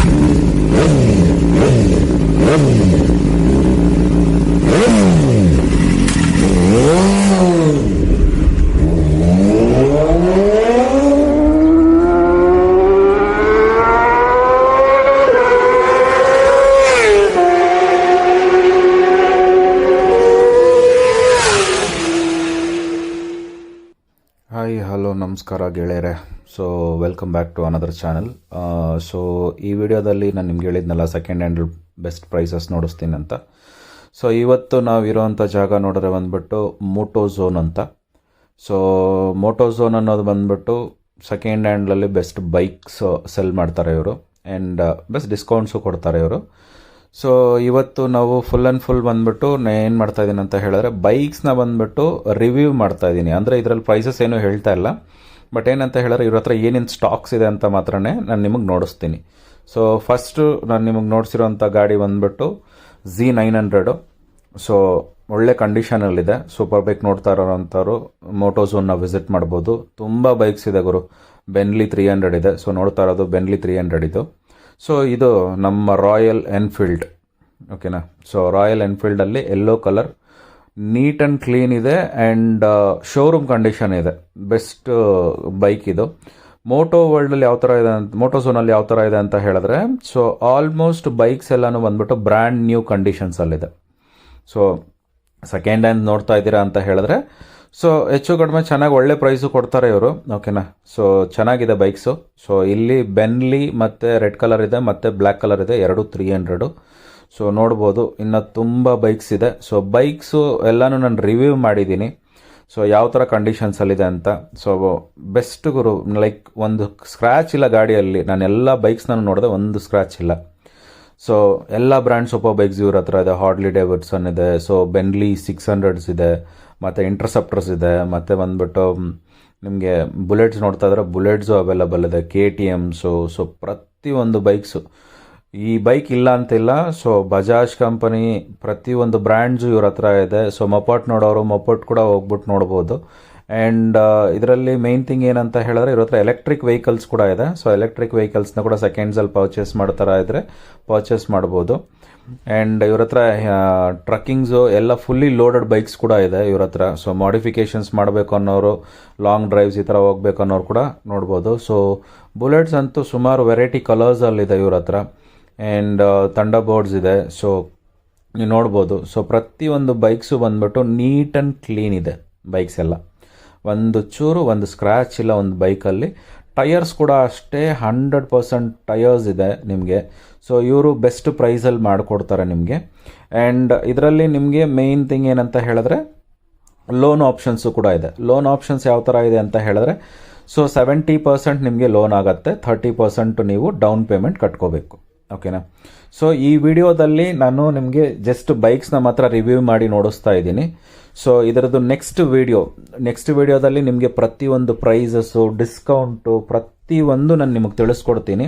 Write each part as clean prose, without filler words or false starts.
Hi hello ನಮಸ್ಕಾರ ಗೆಳೆಯರೆ. So welcome back to another channel. So ಈ ವಿಡಿಯೋದಲ್ಲಿ ನಾನು ನಿಮ್ಗೆ ಹೇಳಿದ್ನಲ್ಲ ಸೆಕೆಂಡ್ ಹ್ಯಾಂಡ್ ಬೆಸ್ಟ್ ಪ್ರೈಸಸ್ ನೋಡಿಸ್ತೀನಿ ಅಂತ. ಸೊ ಇವತ್ತು ನಾವಿರೋವಂಥ ಜಾಗ ನೋಡಿದ್ರೆ ಬಂದ್ಬಿಟ್ಟು ಮೋಟೋ ಝೋನ್ ಅಂತ. ಸೊ ಮೋಟೋ ಝೋನ್ ಅನ್ನೋದು ಬಂದ್ಬಿಟ್ಟು ಸೆಕೆಂಡ್ ಹ್ಯಾಂಡಲ್ಲಿ ಬೆಸ್ಟ್ ಬೈಕ್ಸ್ ಸೆಲ್ ಮಾಡ್ತಾರೆ ಇವರು, ಆ್ಯಂಡ್ ಬೆಸ್ಟ್ ಡಿಸ್ಕೌಂಟ್ಸು ಕೊಡ್ತಾರೆ ಇವರು. ಸೊ ಇವತ್ತು ನಾವು ಫುಲ್ ಆ್ಯಂಡ್ ಫುಲ್ ಬಂದ್ಬಿಟ್ಟು ಏನು ಮಾಡ್ತಾಯಿದ್ದೀನಿ ಅಂತ ಹೇಳಿದ್ರೆ ಬೈಕ್ಸ್ನ ಬಂದ್ಬಿಟ್ಟು ರಿವ್ಯೂ ಮಾಡ್ತಾಯಿದ್ದೀನಿ. ಅಂದರೆ ಇದರಲ್ಲಿ ಪ್ರೈಸಸ್ ಏನೂ ಹೇಳ್ತಾ ಇಲ್ಲ, ಬಟ್ ಏನಂತ ಹೇಳಿದ್ರೆ ಇವ್ರ ಹತ್ರ ಏನೇನು ಸ್ಟಾಕ್ಸ್ ಇದೆ ಅಂತ ಮಾತ್ರನೇ ನಾನು ನಿಮಗೆ ನೋಡಿಸ್ತೀನಿ. ಸೊ ಫಸ್ಟು ನಾನು ನಿಮಗೆ ನೋಡಿಸಿರೋಂಥ ಗಾಡಿ ಬಂದ್ಬಿಟ್ಟು Z900. ಸೊ ಒಳ್ಳೆ ಕಂಡೀಷನಲ್ಲಿದೆ. ಸೂಪರ್ ಬೈಕ್ ನೋಡ್ತಾ ಇರೋವಂಥವ್ರು ಮೋಟೋ ಝೋನ್ನ ವಿಸಿಟ್ ಮಾಡ್ಬೋದು. ತುಂಬ ಬೈಕ್ಸ್ ಇದೆ ಗುರು. ಬೆನ್ಲಿ 300 ಇದೆ. ಸೊ ನೋಡ್ತಾ ಇರೋದು ಬೆನ್ಲಿ 300 ಇದು. ಸೊ ಇದು ನಮ್ಮ ರಾಯಲ್ ಎನ್ಫೀಲ್ಡ್, ಓಕೆನಾ. ಸೊ ರಾಯಲ್ ಎನ್ಫೀಲ್ಡಲ್ಲಿ yellow colour, neat and clean ಇದೆ, ಆ್ಯಂಡ್ ಶೋರೂಮ್ ಕಂಡೀಷನ್ ಇದೆ. ಬೆಸ್ಟ್ ಬೈಕ್ ಇದು. ಮೋಟೋ ವರ್ಲ್ಡಲ್ಲಿ ಯಾವ ಥರ ಇದೆ ಅಂತ, ಮೋಟೋ ಝೋನಲ್ಲಿ ಯಾವ ಥರ ಇದೆ ಅಂತ ಹೇಳಿದ್ರೆ, ಸೊ ಆಲ್ಮೋಸ್ಟ್ ಬೈಕ್ಸ್ ಎಲ್ಲನೂ ಬಂದ್ಬಿಟ್ಟು ಬ್ರ್ಯಾಂಡ್ ನ್ಯೂ ಕಂಡೀಷನ್ಸಲ್ಲಿದೆ. ಸೊ ಸೆಕೆಂಡ್ ಹ್ಯಾಂಡ್ ನೋಡ್ತಾ ಇದ್ದೀರಾ ಅಂತ ಹೇಳಿದ್ರೆ, ಸೊ ಹೆಚ್ಚು ಕಡಿಮೆ ಚೆನ್ನಾಗಿ ಒಳ್ಳೆ ಪ್ರೈಸು ಕೊಡ್ತಾರೆ ಇವರು, ಓಕೆನಾ. ಸೊ ಚೆನ್ನಾಗಿದೆ ಬೈಕ್ಸು. ಸೊ ಇಲ್ಲಿ ಬೆನ್ಲಿ ಮತ್ತು ರೆಡ್ ಕಲರ್ ಇದೆ ಮತ್ತು ಬ್ಲ್ಯಾಕ್ ಕಲರ್ ಇದೆ, ಎರಡು 300. ಸೊ ನೋಡ್ಬೋದು, ಇನ್ನು ತುಂಬ ಬೈಕ್ಸ್ ಇದೆ. ಸೊ ಬೈಕ್ಸು ಎಲ್ಲನೂ ನಾನು ರಿವ್ಯೂ ಮಾಡಿದ್ದೀನಿ. ಸೊ ಯಾವ ಥರ ಕಂಡೀಷನ್ಸಲ್ಲಿದೆ ಅಂತ. ಸೊ ಬೆಸ್ಟ್ ಗುರು. ಲೈಕ್ ಒಂದು ಸ್ಕ್ರ್ಯಾಚ್ ಇಲ್ಲ ಗಾಡಿಯಲ್ಲಿ. ನಾನು ಎಲ್ಲ ಬೈಕ್ಸ್ನ ನೋಡಿದೆ, ಒಂದು ಸ್ಕ್ರ್ಯಾಚ್ ಇಲ್ಲ. ಸೊ ಎಲ್ಲ ಬ್ರ್ಯಾಂಡ್ ಸೂಪರ್ ಬೈಕ್ಸ್ ಇವ್ರ ಹತ್ರ ಇದೆ. ಹಾರ್ಡ್ಲಿ ಡೇವಿಡ್ಸನ್ ಇದೆ, ಸೊ ಬೆನ್ಲಿ 600s ಇದೆ, ಮತ್ತು ಇಂಟರ್ಸೆಪ್ಟರ್ಸ್ ಇದೆ, ಮತ್ತು ಬಂದ್ಬಿಟ್ಟು ನಿಮಗೆ ಬುಲೆಟ್ಸ್ ನೋಡ್ತಾ ಇದ್ರೆ ಬುಲೆಟ್ಸು ಅವೈಲಬಲ್ ಇದೆ, KTMಸು. ಸೊ ಪ್ರತಿಯೊಂದು ಬೈಕ್ಸು, ಈ ಬೈಕ್ ಇಲ್ಲ ಅಂತಿಲ್ಲ. ಸೊ ಬಜಾಜ್ ಕಂಪನಿ ಪ್ರತಿಯೊಂದು ಬ್ರ್ಯಾಂಡ್ಸು ಇವ್ರ ಹತ್ರ ಇದೆ. ಸೊ ಮೊಪಟ್ ನೋಡೋರು ಮೊಪಟ್ ಕೂಡ ಹೋಗ್ಬಿಟ್ಟು ನೋಡ್ಬೋದು. ಆ್ಯಂಡ್ ಇದರಲ್ಲಿ ಮೇನ್ ಥಿಂಗ್ ಏನಂತ ಹೇಳಿದ್ರೆ ಇವ್ರ ಹತ್ರ ಎಲೆಕ್ಟ್ರಿಕ್ ವೆಹಿಕಲ್ಸ್ ಕೂಡ ಇದೆ. ಸೊ ಎಲೆಕ್ಟ್ರಿಕ್ ವೆಹಿಕಲ್ಸ್ನ ಕೂಡ ಸೆಕೆಂಡ್ಸಲ್ಲಿ ಪರ್ಚೇಸ್ ಮಾಡ್ತಾರ ಇದ್ರೆ ಪರ್ಚೇಸ್ ಮಾಡ್ಬೋದು. ಆ್ಯಂಡ್ ಇವ್ರ ಹತ್ರ ಟ್ರಕ್ಕಿಂಗ್ಸು ಎಲ್ಲ ಫುಲ್ಲಿ ಲೋಡೆಡ್ ಬೈಕ್ಸ್ ಕೂಡ ಇದೆ ಇವ್ರ ಹತ್ರ. ಸೊ ಮಾಡಿಫಿಕೇಷನ್ಸ್ ಮಾಡಬೇಕು ಅನ್ನೋರು, ಲಾಂಗ್ ಡ್ರೈವ್ಸ್ ಈ ಥರ ಹೋಗ್ಬೇಕು ಅನ್ನೋರು ಕೂಡ ನೋಡ್ಬೋದು. ಸೊ ಬುಲೆಟ್ಸ್ ಅಂತೂ ಸುಮಾರು ವೆರೈಟಿ ಕಲರ್ಸಲ್ಲಿದೆ ಇವ್ರ ಹತ್ರ. ಆ್ಯಂಡ್ ಥಂಡರ್ ಬೋರ್ಡ್ಸ್ ಇದೆ. ಸೊ ನೀವು ನೋಡ್ಬೋದು. ಸೊ ಪ್ರತಿಯೊಂದು ಬೈಕ್ಸು ಬಂದ್ಬಿಟ್ಟು ನೀಟ್ ಆ್ಯಂಡ್ ಕ್ಲೀನ್ ಇದೆ ಬೈಕ್ಸ್ ಎಲ್ಲ. ಒಂದು ಚೂರು ಒಂದು ಸ್ಕ್ರ್ಯಾಚ್ ಇಲ್ಲ ಒಂದು ಬೈಕಲ್ಲಿ. ಟಯರ್ಸ್ ಕೂಡ ಅಷ್ಟೇ 100% ಟಯರ್ಸ್ ಇದೆ ನಿಮಗೆ. ಸೊ ಇವರು ಬೆಸ್ಟ್ ಪ್ರೈಸಲ್ಲಿ ಮಾಡಿಕೊಡ್ತಾರೆ ನಿಮಗೆ. ಆ್ಯಂಡ್ ಇದರಲ್ಲಿ ನಿಮಗೆ ಮೇಯ್ನ್ ಥಿಂಗ್ ಏನಂತ ಹೇಳಿದ್ರೆ ಲೋನ್ ಆಪ್ಷನ್ಸು ಕೂಡ ಇದೆ. ಲೋನ್ ಆಪ್ಷನ್ಸ್ ಯಾವ ಥರ ಇದೆ ಅಂತ ಹೇಳಿದ್ರೆ, ಸೊ 70% ನಿಮಗೆ ಲೋನ್ ಆಗುತ್ತೆ, 30% ನೀವು ಡೌನ್ ಪೇಮೆಂಟ್ ಕಟ್ಕೋಬೇಕು, ಓಕೆನಾ. ಸೊ ಈ ವಿಡಿಯೋದಲ್ಲಿ ನಾನು ನಿಮಗೆ ಜಸ್ಟ್ ಬೈಕ್ಸ್ನ ಮಾತ್ರ ರಿವ್ಯೂ ಮಾಡಿ ನೋಡಿಸ್ತಾ ಇದ್ದೀನಿ. ಸೊ ಇದರದ್ದು ನೆಕ್ಸ್ಟ್ ವಿಡಿಯೋದಲ್ಲಿ ನಿಮಗೆ ಪ್ರತಿಯೊಂದು ಪ್ರೈಸಸ್ಸು, ಡಿಸ್ಕೌಂಟು ಪ್ರತಿಯೊಂದು ನಾನು ನಿಮಗೆ ತಿಳಿಸ್ಕೊಡ್ತೀನಿ.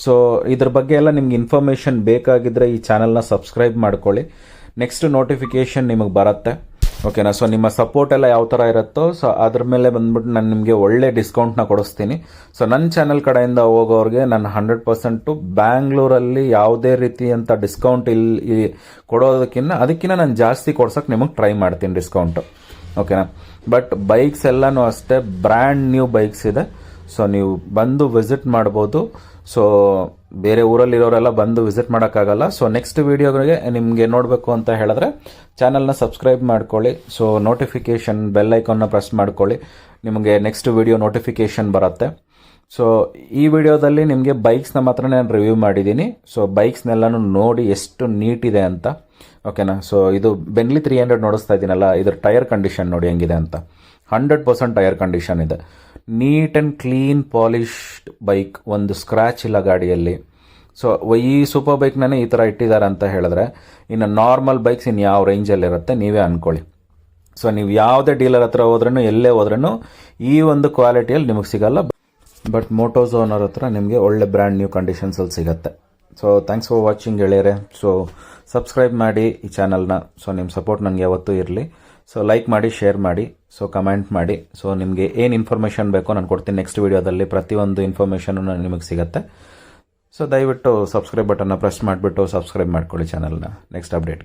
ಸೊ ಇದ್ರ ಬಗ್ಗೆ ಎಲ್ಲ ನಿಮ್ಗೆ ಇನ್ಫಾರ್ಮೇಷನ್ ಬೇಕಾಗಿದ್ದರೆ ಈ ಚಾನಲ್ನ ಸಬ್ಸ್ಕ್ರೈಬ್ ಮಾಡ್ಕೊಳ್ಳಿ. ನೆಕ್ಸ್ಟ್ ನೋಟಿಫಿಕೇಷನ್ ನಿಮಗೆ ಬರುತ್ತೆ, ಓಕೆನಾ. ಸೊ ನಿಮ್ಮ ಸಪೋರ್ಟ್ ಎಲ್ಲ ಯಾವ ಥರ ಇರುತ್ತೋ ಸೊ ಅದ್ರ ಮೇಲೆ ಬಂದ್ಬಿಟ್ಟು ನಾನು ನಿಮಗೆ ಒಳ್ಳೆ ಡಿಸ್ಕೌಂಟ್ನ ಕೊಡಿಸ್ತೀನಿ. ಸೊ ನನ್ನ ಚಾನಲ್ ಕಡೆಯಿಂದ ಹೋಗೋರಿಗೆ ನಾನು 100% ಬ್ಯಾಂಗ್ಳೂರಲ್ಲಿ ಯಾವುದೇ ರೀತಿ ಅಂತ ಡಿಸ್ಕೌಂಟ್ ಇಲ್ಲಿ ಅದಕ್ಕಿಂತ ನಾನು ಜಾಸ್ತಿ ಕೊಡ್ಸೋಕ್ಕೆ ನಿಮಗೆ ಟ್ರೈ ಮಾಡ್ತೀನಿ ಡಿಸ್ಕೌಂಟು, ಓಕೆನಾ. ಬಟ್ ಬೈಕ್ಸ್ ಎಲ್ಲನೂ ಅಷ್ಟೇ ಬ್ರ್ಯಾಂಡ್ ನ್ಯೂ ಬೈಕ್ಸ್ ಇದೆ. ಸೊ ನೀವು ಬಂದು ವಿಸಿಟ್ ಮಾಡ್ಬೋದು. ಸೊ ಬೇರೆ ಊರಲ್ಲಿರೋರೆಲ್ಲ ಬಂದು ವಿಸಿಟ್ ಮಾಡೋಕ್ಕಾಗಲ್ಲ. ಸೊ ನೆಕ್ಸ್ಟ್ ವಿಡಿಯೋಗಳಿಗೆ ನಿಮಗೆ ನೋಡಬೇಕು ಅಂತ ಹೇಳಿದ್ರೆ ಚಾನಲ್ನ ಸಬ್ಸ್ಕ್ರೈಬ್ ಮಾಡ್ಕೊಳ್ಳಿ. ಸೊ ನೋಟಿಫಿಕೇಷನ್ ಬೆಲ್ ಐಕಾನ್ನ ಪ್ರೆಸ್ ಮಾಡ್ಕೊಳ್ಳಿ, ನಿಮಗೆ ನೆಕ್ಸ್ಟ್ ವಿಡಿಯೋ ನೋಟಿಫಿಕೇಷನ್ ಬರುತ್ತೆ. ಸೊ ಈ ವಿಡಿಯೋದಲ್ಲಿ ನಿಮಗೆ ಬೈಕ್ಸ್ನ ಮಾತ್ರ ನಾನು ರಿವ್ಯೂ ಮಾಡಿದ್ದೀನಿ. ಸೊ ಬೈಕ್ಸ್ನೆಲ್ಲನೂ ನೋಡಿ ಎಷ್ಟು ನೀಟ್ ಇದೆ ಅಂತ, ಓಕೆನಾ. ಸೊ ಇದು ಬೆನ್ಲಿ 300 ನೋಡಿಸ್ತಾ ಇದ್ದೀನಲ್ಲ, ಇದ್ರ ಟೈರ್ ಕಂಡೀಷನ್ ನೋಡಿ ಹೆಂಗಿದೆ ಅಂತ. 100% ಟೈರ್ ಕಂಡೀಷನ್ ಇದೆ. Neat and clean polished bike, ಒಂದು ಸ್ಕ್ರ್ಯಾಚ್ ಇಲ್ಲ ಗಾಡಿಯಲ್ಲಿ. ಸೊ ಈ ಸೂಪರ್ ಬೈಕ್ನೇ ಈ ಥರ ಇಟ್ಟಿದ್ದಾರೆ ಅಂತ ಹೇಳಿದ್ರೆ ಇನ್ನು ನಾರ್ಮಲ್ ಬೈಕ್ಸ್ ಇನ್ನು ಯಾವ ರೇಂಜಲ್ಲಿರುತ್ತೆ ನೀವೇ ಅಂದ್ಕೊಳ್ಳಿ. ಸೊ ನೀವು ಯಾವುದೇ ಡೀಲರ್ ಹತ್ರ ಹೋದ್ರೂ ಎಲ್ಲೇ ಹೋದ್ರೂ ಈ ಒಂದು ಕ್ವಾಲಿಟಿಯಲ್ಲಿ ನಿಮಗೆ ಸಿಗಲ್ಲ. ಬಟ್ ಮೋಟೋ ಝೋನರ್ ಹತ್ರ ನಿಮಗೆ ಒಳ್ಳೆ ಬ್ರ್ಯಾಂಡ್ ನ್ಯೂ ಕಂಡೀಷನ್ಸಲ್ಲಿ ಸಿಗುತ್ತೆ. ಸೊ ಥ್ಯಾಂಕ್ಸ್ ಫಾರ್ ವಾಚಿಂಗ್ ಗೆಳೆಯರೆ. ಸೊ ಸಬ್ಸ್ಕ್ರೈಬ್ ಮಾಡಿ ಈ ಚಾನಲ್ನ. ಸೊ ನಿಮ್ಮ ಸಪೋರ್ಟ್ ನನಗೆ ಯಾವತ್ತೂ ಇರಲಿ. ಸೊ ಲೈಕ್ ಮಾಡಿ, ಶೇರ್ ಮಾಡಿ, ಸೊ ಕಮೆಂಟ್ ಮಾಡಿ. ಸೊ ನಿಮಗೆ ಏನು ಇನ್ಫಾರ್ಮೇಷನ್ ಬೇಕೋ ನಾನು ಕೊಡ್ತೀನಿ ನೆಕ್ಸ್ಟ್ ವಿಡಿಯೋದಲ್ಲಿ. ಪ್ರತಿಯೊಂದು ಇನ್ಫಾರ್ಮೇಷನ್ನು ನಿಮಗೆ ಸಿಗುತ್ತೆ. ಸೊ ದಯವಿಟ್ಟು ಸಬ್ಸ್ಕ್ರೈಬ್ ಬಟನ್ನ ಪ್ರೆಸ್ ಮಾಡಿಬಿಟ್ಟು ಸಬ್ಸ್ಕ್ರೈಬ್ ಮಾಡ್ಕೊಳ್ಳಿ ಚಾನಲ್ನ ನೆಕ್ಸ್ಟ್ ಅಪ್ಡೇಟ್